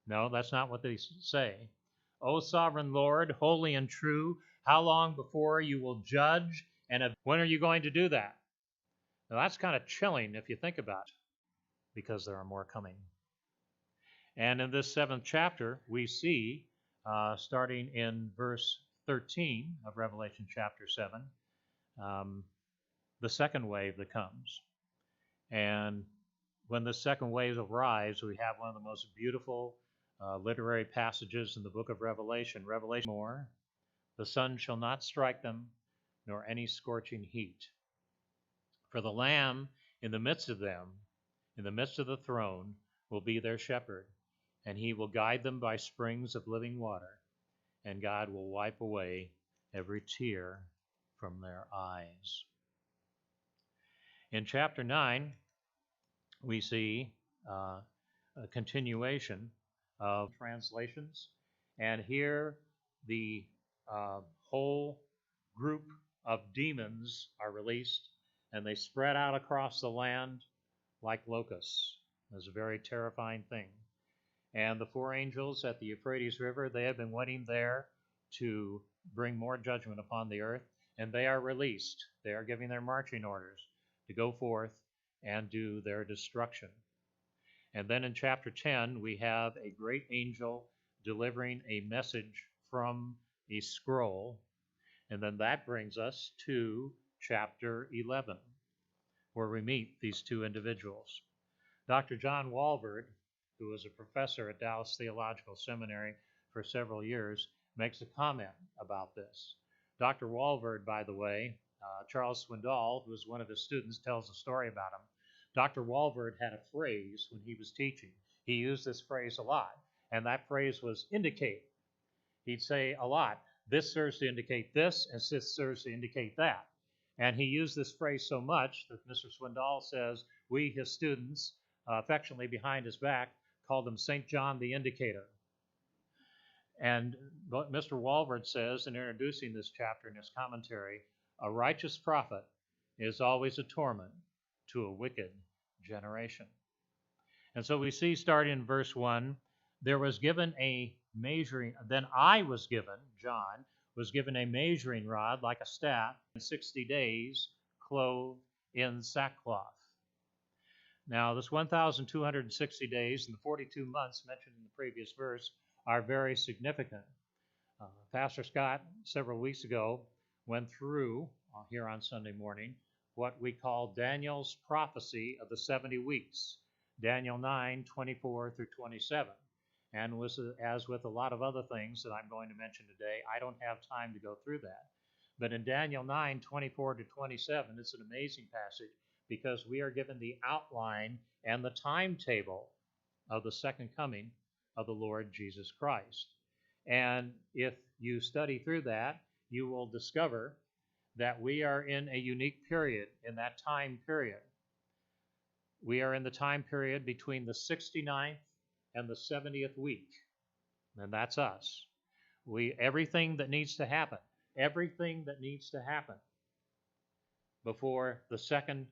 No, that's not what they say. O sovereign Lord, holy and true, how long before you will judge, and when are you going to do that? Now, that's kind of chilling if you think about it, because there are more coming. And in this 7th chapter, we see, starting in verse 13 of Revelation chapter 7, the second wave that comes. And when the second wave arrives, we have one of the most beautiful literary passages in the book of Revelation. Revelation more, the sun shall not strike them, nor any scorching heat. For the Lamb in the midst of them, in the midst of the throne, will be their shepherd, and he will guide them by springs of living water, and God will wipe away every tear from their eyes. In chapter 9, we see a continuation of translations, and here the whole group of demons are released, and they spread out across the land like locusts. It's a very terrifying thing. And the 4 angels at the Euphrates River, they have been waiting there to bring more judgment upon the earth, and they are released. They are giving their marching orders to go forth and do their destruction. And then in chapter 10, we have a great angel delivering a message from a scroll. And then that brings us to chapter 11, where we meet these 2 individuals. Dr. John Walvoord, who was a professor at Dallas Theological Seminary for several years, makes a comment about this. Dr. Walvoord, by the way, Charles Swindoll, who was one of his students, tells a story about him. Dr. Walvoord had a phrase when he was teaching. He used this phrase a lot, and that phrase was indicate. He'd say a lot, this serves to indicate this, and this serves to indicate that. And he used this phrase so much that Mr. Swindoll says we, his students, affectionately behind his back, called him St. John the Indicator. And Mr. Walvoord says, in introducing this chapter in his commentary, a righteous prophet is always a torment to a wicked generation. And so we see, starting in verse 1, there was given a measuring, then I was given, John, was given a measuring rod like a staff, in 60 days clothed in sackcloth. Now, this 1,260 days and the 42 months mentioned in the previous verse are very significant. Pastor Scott, several weeks ago, went through, here on Sunday morning, what we call Daniel's prophecy of the 70 weeks, Daniel 9, 24 through 27. And as with a lot of other things that I'm going to mention today, I don't have time to go through that. But in Daniel 9, 24 to 27, it's an amazing passage because we are given the outline and the timetable of the second coming of the Lord Jesus Christ. And if you study through that, you will discover that we are in a unique period in that time period. We are in the time period between the 69th and the 70th week, and that's us. Everything that needs to happen before the second